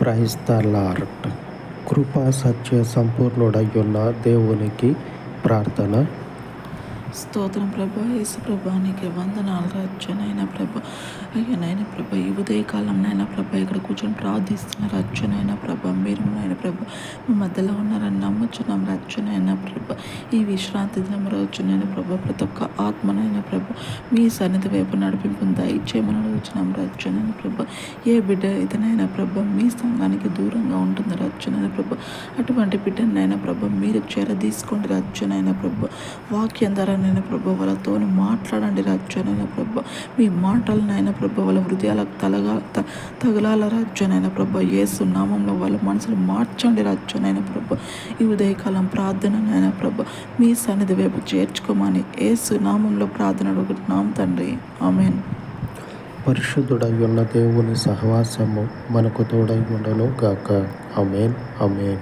Praise the lord. కృపా సత్య సంపూర్ణుడయ్యున్న దేవునికి ప్రార్థన. స్తోత్రం ప్రభా. యేసు ప్రభా నీకే వందనాలు రచ్చనైన ప్రభా. అయ్యా నాయన ప్రభా, ఈ ఉదయకాలం నాయన ప్రభా ఇక్కడ కూర్చొని ప్రార్థిస్తున్న రచ్చనైన ప్రభా, మీరు నాయన ప్రభా మీ మధ్యలో ఉన్నారని నమ్ముచున్నాం రచ్చనైన ప్రభా. ఈ విశ్రాంతి దినం రోజునైన ప్రభా ప్రతి ఒక్క ఆత్మనైన ప్రభా మీ సన్నిధి వైపు నడిపింపుని దయచేయమని అడుగుచున్నాం రచ్చనైన ప్రభా. ఏ బిడ్డ అయితేనైనా ప్రభా మీ సంఘానికి దూరంగా ఉంటుంది రచ్చనైన ప్రభా, అటువంటి బిడ్డనైనా ప్రభా మీరు తీసుకోండి రచ్చనైన ప్రభా. వాక్యం ద్వారా నైనా ప్రభా వాళ్ళతో మాట్లాడండి రాజ్యానైనా ప్రభా. మీ మాటలనైనా ప్రభా వాళ్ళ హృదయాలకు తగలాల రాజ్యానైనా ప్రభా. యేసు నామంలో వాళ్ళ మనసులు మార్చండి రాజ్యానైనా ప్రభా. ఈ ఉదయకాలం ప్రార్థననైనా ప్రభా మీ సన్నిధి వైపు చేర్చుకోమని యేసు నామంలో ప్రార్థన అడుగుతున్నాం తండ్రి. ఆమేన్. పరిశుద్ధుడై ఉన్న దేవుని సహవాసము మనకు తోడై ఉండను గాక. ఆమేన్. ఆమేన్.